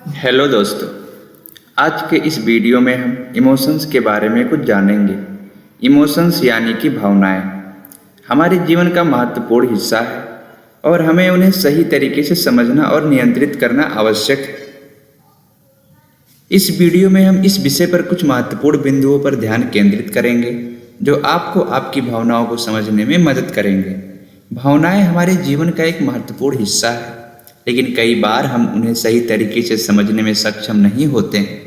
Hello दोस्तों। आज के इस वीडियो में हम इमोशंस के बारे में कुछ जानेंगे। इमोशंस यानी कि भावनाएं हमारे जीवन का महत्वपूर्ण हिस्सा है और हमें उन्हें सही तरीके से समझना और नियंत्रित करना आवश्यक है। इस वीडियो में हम इस विषय पर कुछ महत्वपूर्ण बिंदुओं पर ध्यान केंद्रित करेंगे जो आपको आपकी भावनाओं को समझने में मदद करेंगे। भावनाएं हमारे जीवन का एक महत्वपूर्ण हिस्सा है, लेकिन कई बार हम उन्हें सही तरीके से समझने में सक्षम नहीं होते हैं।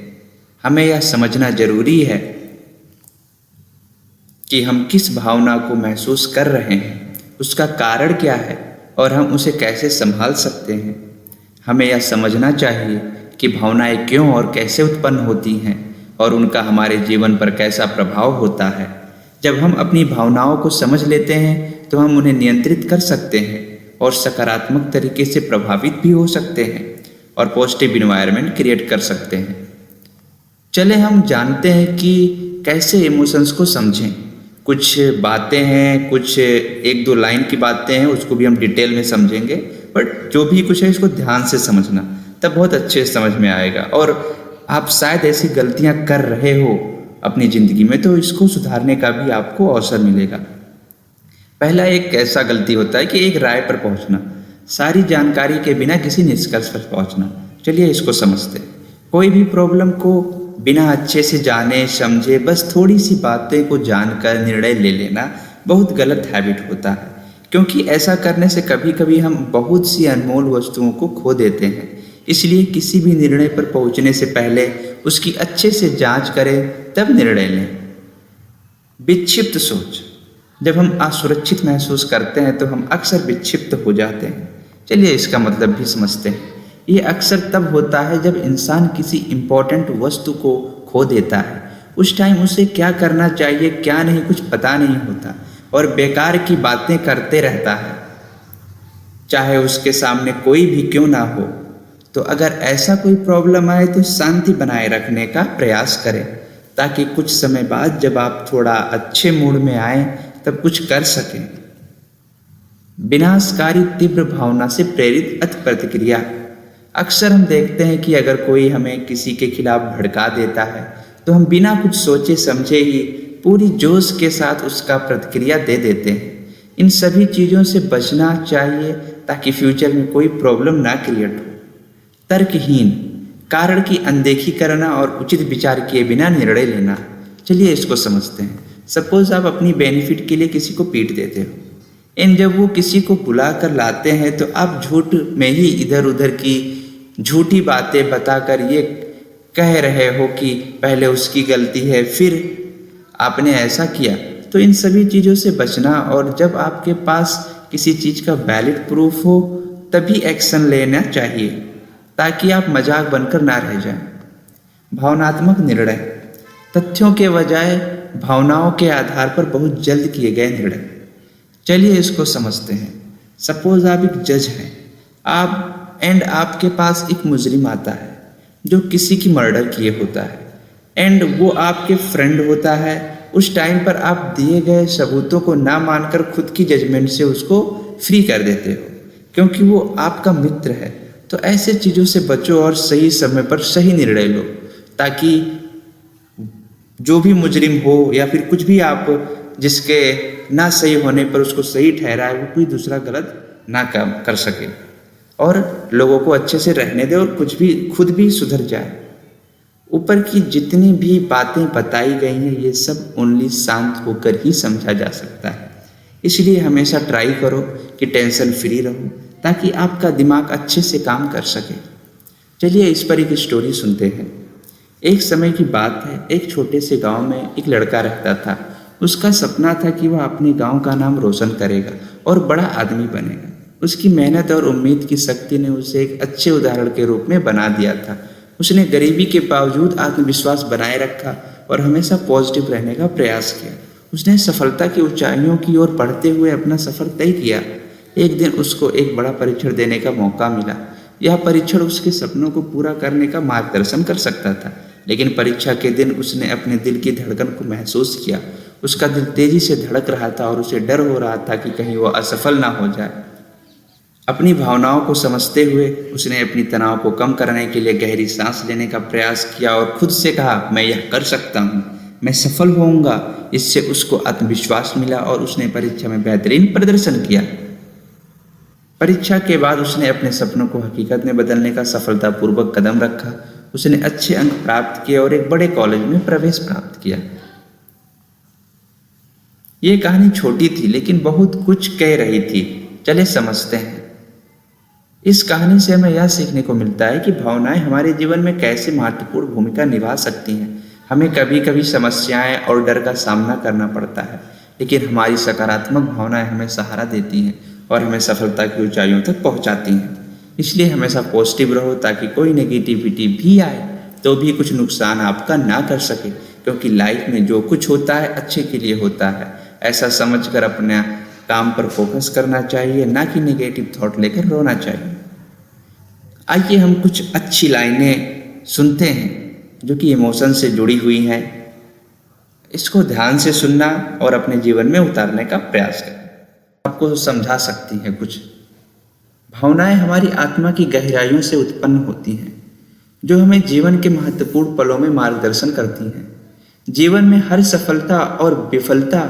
हमें यह समझना जरूरी है कि हम किस भावना को महसूस कर रहे हैं, उसका कारण क्या है और हम उसे कैसे संभाल सकते हैं। हमें यह समझना चाहिए कि भावनाएं क्यों और कैसे उत्पन्न होती हैं और उनका हमारे जीवन पर कैसा प्रभाव होता है। जब हम अपनी भावनाओं को समझ लेते हैं तो हम उन्हें नियंत्रित कर सकते हैं और सकारात्मक तरीके से प्रभावित भी हो सकते हैं और पॉजिटिव इन्वायरमेंट क्रिएट कर सकते हैं। चले हम जानते हैं कि कैसे इमोशंस को समझें। कुछ बातें हैं, कुछ एक दो लाइन की बातें हैं, उसको भी हम डिटेल में समझेंगे, बट जो भी कुछ है इसको ध्यान से समझना, तब बहुत अच्छे से समझ में आएगा। और आप शायद ऐसी गलतियां कर रहे हो अपनी ज़िंदगी में, तो इसको सुधारने का भी आपको अवसर मिलेगा। पहला एक ऐसा गलती होता है कि एक राय पर पहुंचना, सारी जानकारी के बिना किसी निष्कर्ष पर पहुंचना। चलिए इसको समझते हैं। कोई भी प्रॉब्लम को बिना अच्छे से जाने समझे बस थोड़ी सी बातें को जानकर निर्णय ले लेना बहुत गलत हैबिट होता है, क्योंकि ऐसा करने से कभी कभी हम बहुत सी अनमोल वस्तुओं को खो देते हैं। इसलिए किसी भी निर्णय पर पहुंचने से पहले उसकी अच्छे से जांच करें, तब निर्णय लें। विक्षिप्त सोच। जब हम असुरक्षित महसूस करते हैं तो हम अक्सर विक्षिप्त हो जाते हैं। चलिए इसका मतलब भी समझते हैं। ये अक्सर तब होता है जब इंसान किसी इम्पोर्टेंट वस्तु को खो देता है। उस टाइम उसे क्या करना चाहिए क्या नहीं कुछ पता नहीं होता और बेकार की बातें करते रहता है, चाहे उसके सामने कोई भी क्यों ना हो। तो अगर ऐसा कोई प्रॉब्लम आए तो शांति बनाए रखने का प्रयास करें, ताकि कुछ समय बाद जब आप थोड़ा अच्छे मूड में आए तब कुछ कर सकें। विनाशकारी तीव्र भावना से प्रेरित अति प्रतिक्रिया। अक्सर हम देखते हैं कि अगर कोई हमें किसी के खिलाफ भड़का देता है तो हम बिना कुछ सोचे समझे ही पूरी जोश के साथ उसका प्रतिक्रिया दे देते हैं। इन सभी चीज़ों से बचना चाहिए ताकि फ्यूचर में कोई प्रॉब्लम ना क्रिएट हो। तर्कहीन, कारण की अनदेखी करना और उचित विचार किए बिना निर्णय लेना। चलिए इसको समझते हैं। सपोज आप अपनी बेनिफिट के लिए किसी को पीट देते हो, एंड जब वो किसी को बुला कर लाते हैं तो आप झूठ में ही इधर उधर की झूठी बातें बताकर ये कह रहे हो कि पहले उसकी गलती है फिर आपने ऐसा किया। तो इन सभी चीज़ों से बचना, और जब आपके पास किसी चीज़ का वैलिड प्रूफ हो तभी एक्शन लेना चाहिए, ताकि आप मजाक बनकर ना रह जाएं। भावनात्मक निर्णय। तथ्यों के बजाय भावनाओं के आधार पर बहुत जल्द किए गए निर्णय। चलिए इसको समझते हैं। सपोज आप एक जज हैं, आपके पास एक मुजरिम आता है जो किसी की मर्डर किए होता है, एंड वो आपके फ्रेंड होता है। उस टाइम पर आप दिए गए सबूतों को ना मानकर खुद की जजमेंट से उसको फ्री कर देते हो, क्योंकि वो आपका मित्र है। तो ऐसे चीज़ों से बचो और सही समय पर सही निर्णय लो, ताकि जो भी मुजरिम हो या फिर कुछ भी आप जिसके ना सही होने पर उसको सही ठहराए, वो कोई दूसरा गलत ना काम कर सके और लोगों को अच्छे से रहने दे और कुछ भी खुद भी सुधर जाए। ऊपर की जितनी भी बातें बताई गई हैं ये सब ओनली शांत होकर ही समझा जा सकता है। इसलिए हमेशा ट्राई करो कि टेंशन फ्री रहो, ताकि आपका दिमाग अच्छे से काम कर सके। चलिए इस पर एक स्टोरी सुनते हैं। एक समय की बात है, एक छोटे से गांव में एक लड़का रहता था। उसका सपना था कि वह अपने गांव का नाम रोशन करेगा और बड़ा आदमी बनेगा। उसकी मेहनत और उम्मीद की शक्ति ने उसे एक अच्छे उदाहरण के रूप में बना दिया था। उसने गरीबी के बावजूद आत्मविश्वास बनाए रखा और हमेशा पॉजिटिव रहने का प्रयास किया। उसने सफलता की ऊंचाइयों की ओर बढ़ते हुए अपना सफर तय किया। एक दिन उसको एक बड़ा परीक्षण देने का मौका मिला। यह परीक्षण उसके सपनों को पूरा करने का मार्गदर्शन कर सकता था, लेकिन परीक्षा के दिन उसने अपने दिल की धड़कन को महसूस किया। उसका दिल तेजी से धड़क रहा था और उसे डर हो रहा था कि कहीं वो असफल ना हो जाए। अपनी भावनाओं को समझते हुए उसने अपनी तनाव को कम करने के लिए गहरी सांस लेने का प्रयास किया और खुद से कहा, मैं यह कर सकता हूँ, मैं सफल होऊंगा। इससे उसको आत्मविश्वास मिला और उसने परीक्षा में बेहतरीन प्रदर्शन किया। परीक्षा के बाद उसने अपने सपनों को हकीकत में बदलने का सफलतापूर्वक कदम रखा। उसने अच्छे अंक प्राप्त किए और एक बड़े कॉलेज में प्रवेश प्राप्त किया। ये कहानी छोटी थी लेकिन बहुत कुछ कह रही थी। चले समझते हैं। इस कहानी से हमें यह सीखने को मिलता है कि भावनाएं हमारे जीवन में कैसे महत्वपूर्ण भूमिका निभा सकती हैं। हमें कभी कभी समस्याएं और डर का सामना करना पड़ता है, लेकिन हमारी सकारात्मक भावनाएं हमें सहारा देती हैं और हमें सफलता की ऊंचाइयों तक पहुंचाती हैं। इसलिए हमेशा पॉजिटिव रहो ताकि कोई नेगेटिविटी भी आए तो भी कुछ नुकसान आपका ना कर सके, क्योंकि लाइफ में जो कुछ होता है अच्छे के लिए होता है। ऐसा समझकर अपने काम पर फोकस करना चाहिए, ना कि नेगेटिव थॉट लेकर रोना चाहिए। आइए हम कुछ अच्छी लाइनें सुनते हैं जो कि इमोशन से जुड़ी हुई हैं। इसको ध्यान से सुनना और अपने जीवन में उतारने का प्रयास करें। आपको समझा सकती हैं कुछ। भावनाएं हमारी आत्मा की गहराइयों से उत्पन्न होती हैं, जो हमें जीवन के महत्वपूर्ण पलों में मार्गदर्शन करती हैं। जीवन में हर सफलता और विफलता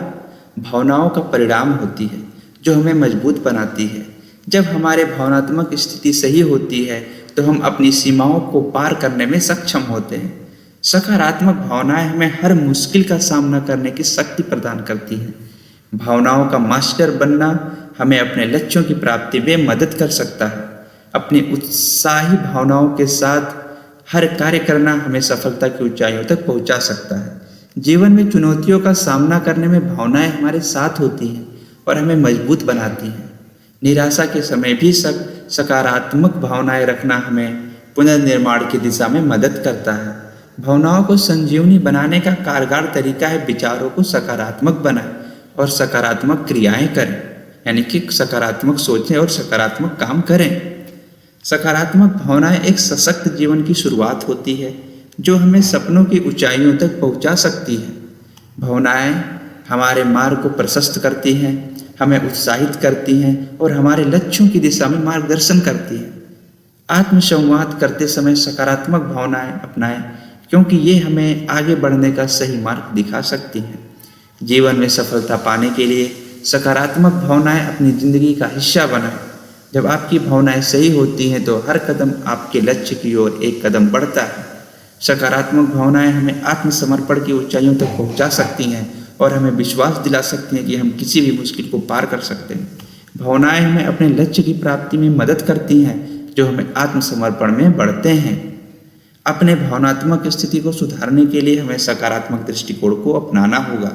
भावनाओं का परिणाम होती है, जो हमें मजबूत बनाती है। जब हमारे भावनात्मक स्थिति सही होती है तो हम अपनी सीमाओं को पार करने में सक्षम होते हैं। सकारात्मक भावनाएं हमें हर मुश्किल का सामना करने की शक्ति प्रदान करती हैं। भावनाओं का मास्टर बनना हमें अपने लक्ष्यों की प्राप्ति में मदद कर सकता है। अपनी उत्साही भावनाओं के साथ हर कार्य करना हमें सफलता की ऊंचाइयों तक पहुंचा सकता है। जीवन में चुनौतियों का सामना करने में भावनाएं हमारे साथ होती हैं और हमें मजबूत बनाती हैं। निराशा के समय भी सकारात्मक भावनाएं रखना हमें पुनर्निर्माण की दिशा में मदद करता है। भावनाओं को संजीवनी बनाने का कारगर तरीका है विचारों को सकारात्मक बनाएं और सकारात्मक क्रियाएं करें, यानी कि सकारात्मक सोचें और सकारात्मक काम करें। सकारात्मक भावनाएं एक सशक्त जीवन की शुरुआत होती है, जो हमें सपनों की ऊंचाइयों तक पहुंचा सकती है। भावनाएं हमारे मार्ग को प्रशस्त करती हैं, हमें उत्साहित करती हैं और हमारे लक्ष्यों की दिशा में मार्गदर्शन करती हैं। आत्मसंवाद करते समय सकारात्मक भावनाएं अपनाएं, क्योंकि ये हमें आगे बढ़ने का सही मार्ग दिखा सकती हैं। जीवन में सफलता पाने के लिए सकारात्मक भावनाएं अपनी जिंदगी का हिस्सा बनाएं। जब आपकी भावनाएं सही होती हैं तो हर कदम आपके लक्ष्य की ओर एक कदम बढ़ता है। सकारात्मक भावनाएं हमें आत्मसमर्पण की ऊंचाइयों तक पहुंचा सकती हैं और हमें विश्वास दिला सकती हैं कि हम किसी भी मुश्किल को पार कर सकते हैं। भावनाएं हमें अपने लक्ष्य की प्राप्ति में मदद करती हैं, जो हमें आत्मसमर्पण में बढ़ते हैं। अपने भावनात्मक स्थिति को सुधारने के लिए हमें सकारात्मक दृष्टिकोण को अपनाना होगा।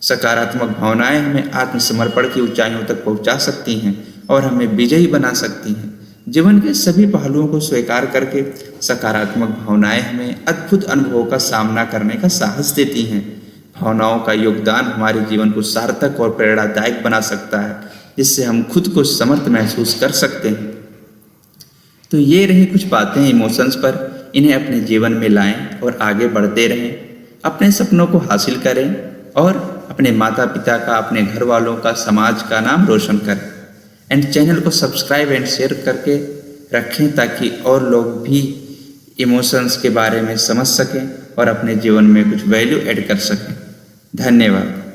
सकारात्मक भावनाएं हमें आत्मसमर्पण की ऊंचाइयों तक पहुंचा सकती हैं और हमें विजयी बना सकती हैं। जीवन के सभी पहलुओं को स्वीकार करके सकारात्मक भावनाएं हमें अद्भुत अनुभवों का सामना करने का साहस देती हैं। भावनाओं का योगदान हमारे जीवन को सार्थक और प्रेरणादायक बना सकता है, जिससे हम खुद को समर्थ महसूस कर सकते हैं। तो ये रही कुछ बातें इमोशंस पर। इन्हें अपने जीवन में लाएं और आगे बढ़ते रहें। अपने सपनों को हासिल करें और अपने माता पिता का, अपने घर वालों का, समाज का नाम रोशन करें। एंड चैनल को सब्सक्राइब एंड शेयर करके रखें ताकि और लोग भी इमोशंस के बारे में समझ सकें और अपने जीवन में कुछ वैल्यू ऐड कर सकें। धन्यवाद।